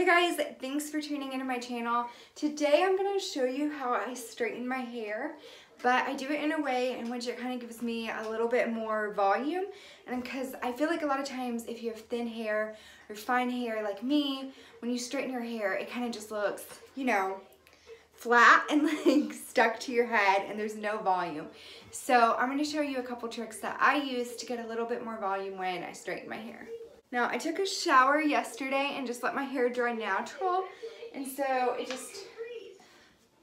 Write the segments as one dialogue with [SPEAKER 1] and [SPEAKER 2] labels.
[SPEAKER 1] guys, thanks for tuning into my channel. Today I'm going to show you how I straighten my hair, but I do it in a way in which it kind of gives me a little bit more volume, and because I feel like a lot of times if you have thin hair or fine hair like me, when you straighten your hair it kind of just looks, you know, flat and like stuck to your head and there's no volume. So I'm going to show you a couple tricks that I use to get a little bit more volume when I straighten my hair. Now, I took a shower yesterday and just let my hair dry natural, and so it just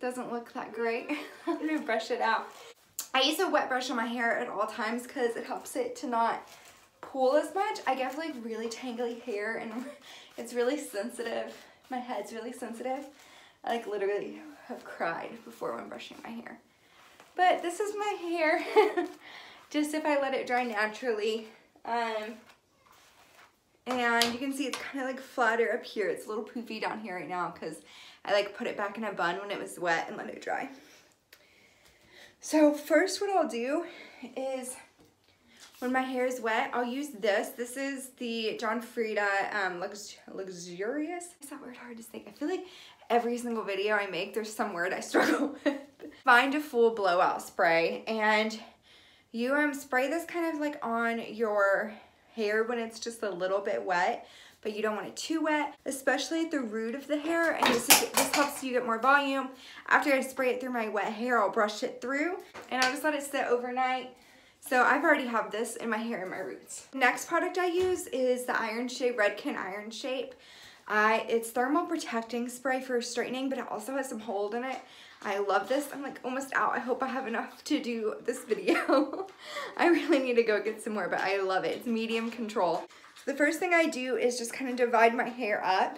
[SPEAKER 1] doesn't look that great. I'm gonna brush it out. I use a wet brush on my hair at all times because it helps it to not pull as much. I get like really tangly hair and it's really sensitive. My head's really sensitive. I like literally have cried before when brushing my hair. But this is my hair, just if I let it dry naturally. And you can see it's kind of like flatter up here. It's a little poofy down here right now because I like put it back in a bun when it was wet and let it dry. So first what I'll do is when my hair is wet, I'll use this. This is the John Frieda Luxurious. Is that word hard to say? I feel like every single video I make, there's some word I struggle with. Find a full blowout spray, and you spray this kind of like on your hair when it's just a little bit wet, but you don't want it too wet, especially at the root of the hair, and this helps you get more volume. After I spray it through my wet hair, I'll brush it through and I'll just let it sit overnight. So I've already have this in my hair and my roots. Next product I use is the Iron Shape Redken Iron Shape. It's thermal protecting spray for straightening, but it also has some hold in it. I love this. I'm like almost out. I hope I have enough to do this video. I really need to go get some more, but I love it. It's medium control. So the first thing I do is just kind of divide my hair up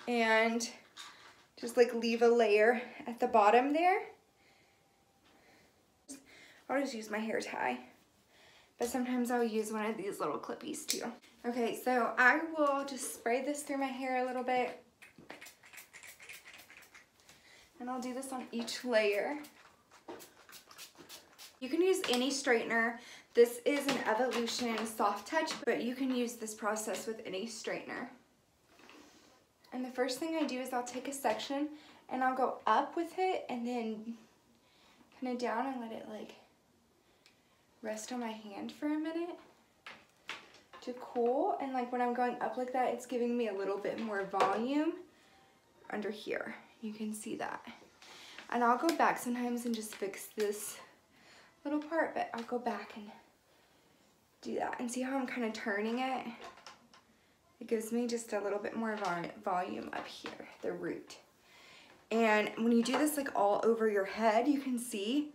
[SPEAKER 1] and just like leave a layer at the bottom there. I'll just use my hair tie, but sometimes I'll use one of these little clippies too. Okay, so I will just spray this through my hair a little bit. And I'll do this on each layer. You can use any straightener. This is an Evolution Soft Touch, but you can use this process with any straightener. And the first thing I do is I'll take a section and I'll go up with it and then kind of down and let it like rest on my hand for a minute to cool. And like when I'm going up like that, it's giving me a little bit more volume under here. You can see that. And I'll go back sometimes and just fix this little part, but I'll go back and do that. And see how I'm kind of turning it? It gives me just a little bit more volume up here, the root. And when you do this like all over your head, you can see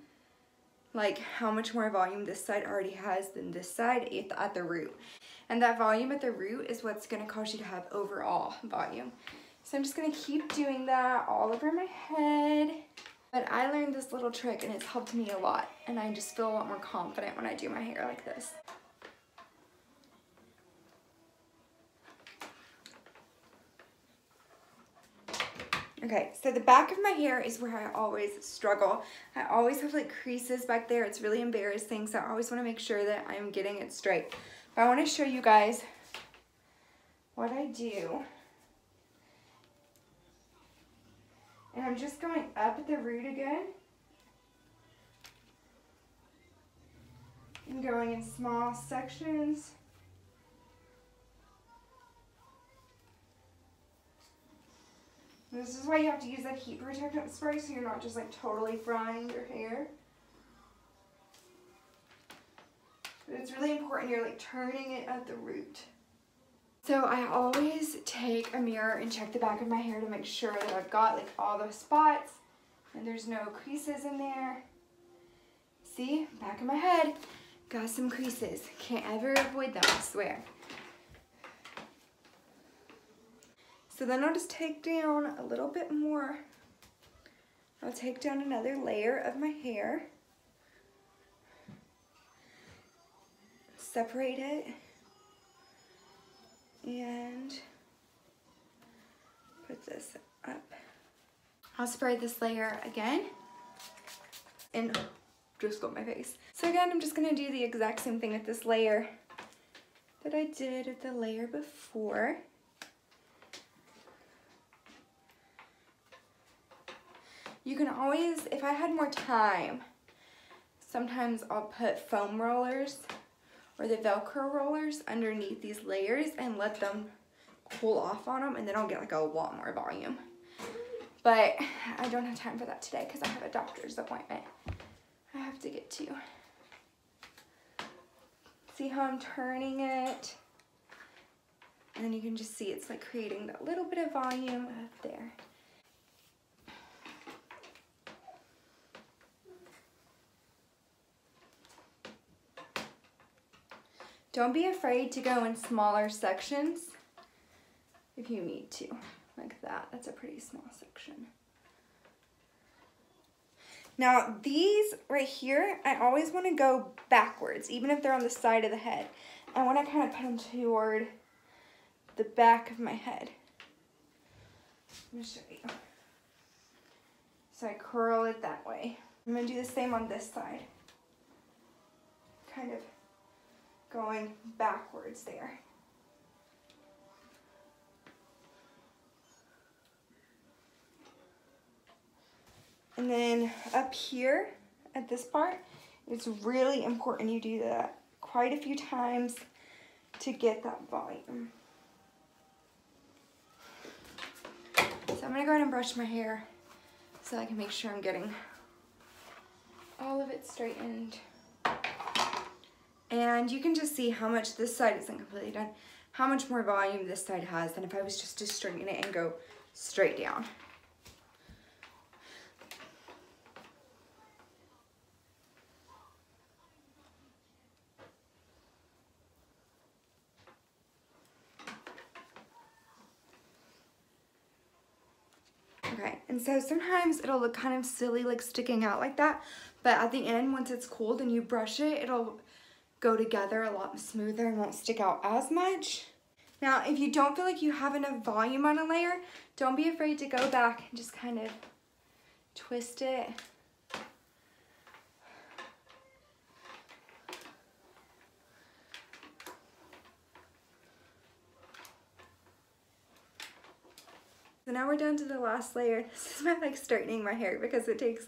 [SPEAKER 1] like how much more volume this side already has than this side at the root. And that volume at the root is what's gonna cause you to have overall volume. So I'm just gonna keep doing that all over my head. But I learned this little trick and it's helped me a lot. And I just feel a lot more confident when I do my hair like this. Okay, so the back of my hair is where I always struggle. I always have like creases back there. It's really embarrassing, so I always wanna make sure that I'm getting it straight. But I wanna show you guys what I do. And I'm just going up at the root again. And going in small sections. This is why you have to use that heat protectant spray so you're not just like totally frying your hair. But it's really important you're like turning it at the root. So I always take a mirror and check the back of my hair to make sure that I've got like all the spots and there's no creases in there. See, back of my head, got some creases. Can't ever avoid them, I swear. So then I'll just take down a little bit more. I'll take down another layer of my hair. Separate it. And put this up. I'll spray this layer again and just got my face. So again, I'm just gonna do the exact same thing with this layer that I did with the layer before. You can always, if I had more time, sometimes I'll put foam rollers or the Velcro rollers underneath these layers and let them cool off on them, and then I'll get like a lot more volume. But I don't have time for that today because I have a doctor's appointment I have to get to. See how I'm turning it? And then you can just see it's like creating that little bit of volume up there. Don't be afraid to go in smaller sections if you need to, like that. That's a pretty small section. Now these right here, I always want to go backwards, even if they're on the side of the head. I want to kind of put them toward the back of my head. Let me show you. So I curl it that way. I'm going to do the same on this side. Kind of going backwards there. And then up here at this part, it's really important you do that quite a few times to get that volume. So I'm gonna go ahead and brush my hair so I can make sure I'm getting all of it straightened. And you can just see how much this side isn't completely done, how much more volume this side has than if I was just to straighten it and go straight down. Okay, and so sometimes it'll look kind of silly like sticking out like that, but at the end, once it's cooled and you brush it, it'll go together a lot smoother and won't stick out as much. Now, if you don't feel like you have enough volume on a layer, don't be afraid to go back and just kind of twist it. So now we're down to the last layer. This is my like straightening my hair because it takes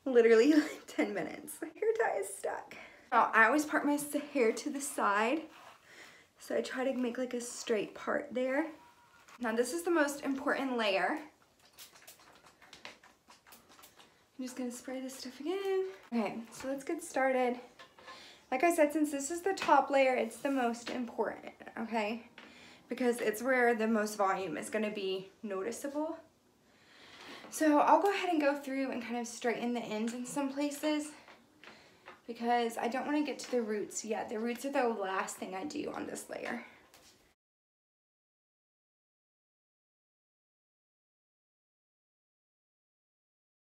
[SPEAKER 1] literally like 10 minutes. My hair tie is stuck. Now I always part my hair to the side. So I try to make like a straight part there. Now this is the most important layer. I'm just gonna spray this stuff again. Okay, so let's get started. Like I said, since this is the top layer, it's the most important, okay? Because it's where the most volume is going to be noticeable. So I'll go ahead and go through and kind of straighten the ends in some places because I don't want to get to the roots yet. The roots are the last thing I do on this layer.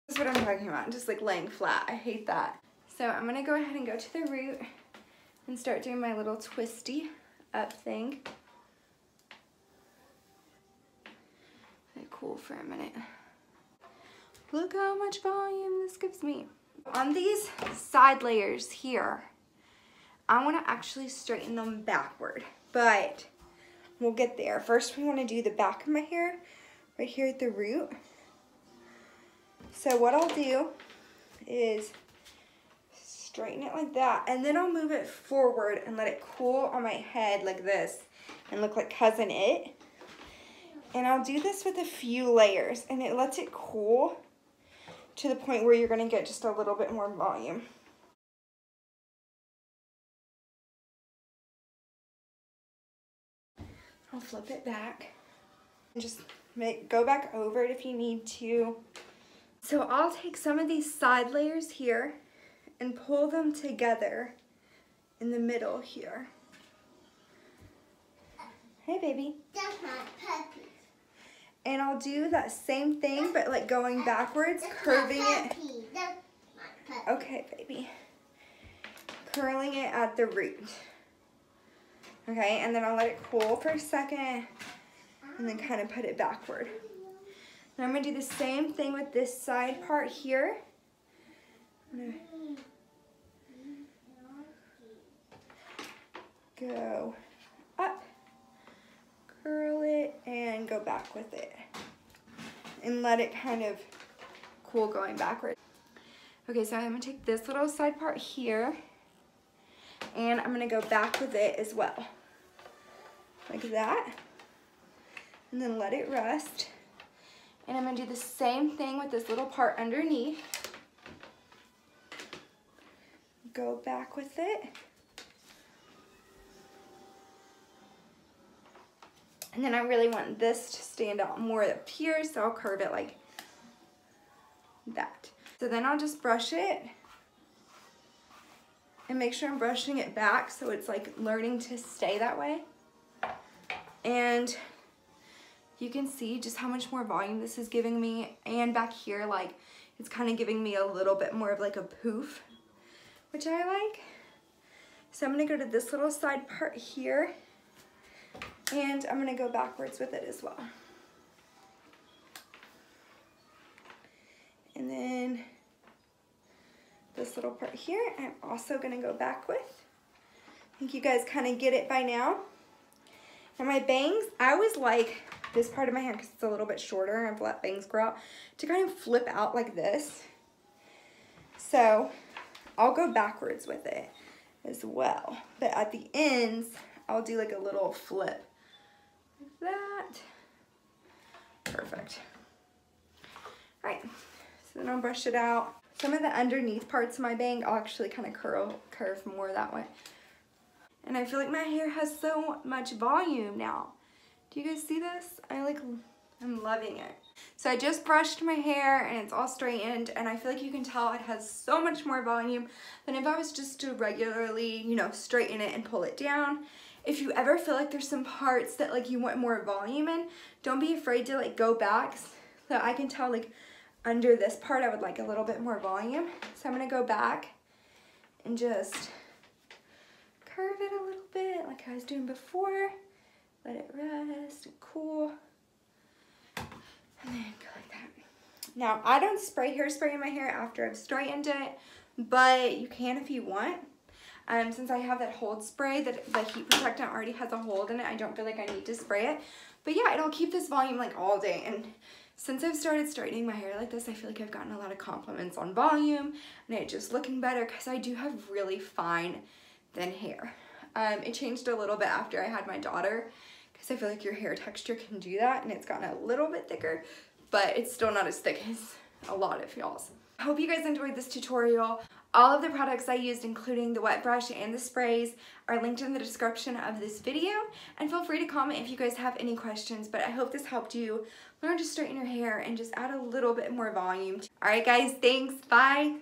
[SPEAKER 1] This is what I'm talking about, just like laying flat. I hate that. So I'm going to go ahead and go to the root and start doing my little twisty up thing. Let it cool for a minute. Look how much volume this gives me. On these side layers here, I want to actually straighten them backward, but we'll get there. First, we want to do the back of my hair right here at the root. So what I'll do is straighten it like that, and then I'll move it forward and let it cool on my head like this and look like Cousin It. And I'll do this with a few layers, and it lets it cool to the point where you're going to get just a little bit more volume. I'll flip it back and just go back over it if you need to. So I'll take some of these side layers here and pull them together in the middle here. Hey, baby.
[SPEAKER 2] That's my puppy.
[SPEAKER 1] And I'll do that same thing, but like going backwards, curving it.
[SPEAKER 2] That's my puppy.
[SPEAKER 1] Okay, baby. Curling it at the root. Okay, and then I'll let it cool for a second and then kind of put it backward. Now I'm going to do the same thing with this side part here. I'm going to go up, curl it, and go back with it. And let it kind of cool going backwards. Okay, so I'm gonna take this little side part here and I'm gonna go back with it as well. Like that. And then let it rest. And I'm gonna do the same thing with this little part underneath. Go back with it. And then I really want this to stand out more up here, so I'll curve it like that. So then I'll just brush it and make sure I'm brushing it back so it's like learning to stay that way. And you can see just how much more volume this is giving me. And back here, like, it's kind of giving me a little bit more of like a poof, which I like. So I'm gonna go to this little side part here and I'm gonna go backwards with it as well. And then this little part here, I'm also gonna go back with. I think you guys kind of get it by now. And my bangs, I always like this part of my hair because it's a little bit shorter and I've let bangs grow out to kind of flip out like this. So I'll go backwards with it as well. But at the ends, I'll do like a little flip. Like that. Perfect. All right, so then I'll brush it out. Some of the underneath parts of my bang, I'll actually kind of curve more that way. And I feel like my hair has so much volume now. Do you guys see this? I'm loving it. So I just brushed my hair and it's all straightened and I feel like you can tell it has so much more volume than if I was just to regularly, you know, straighten it and pull it down. If you ever feel like there's some parts that like you want more volume in, don't be afraid to like go back. So I can tell like under this part I would like a little bit more volume. So I'm gonna go back and just curve it a little bit like I was doing before. Let it rest and cool. And then go like that. Now, I don't spray hairspray in my hair after I've straightened it, but you can if you want. Since I have that hold spray, that the heat protectant already has a hold in it, I don't feel like I need to spray it. But yeah, it'll keep this volume like all day. And since I've started straightening my hair like this, I feel like I've gotten a lot of compliments on volume and it just looking better because I do have really fine, thin hair. It changed a little bit after I had my daughter because I feel like your hair texture can do that and it's gotten a little bit thicker, but it's still not as thick as a lot of y'all's. I hope you guys enjoyed this tutorial. All of the products I used, including the wet brush and the sprays, are linked in the description of this video, and feel free to comment if you guys have any questions, but I hope this helped you learn to straighten your hair and just add a little bit more volume. All right guys, thanks, bye.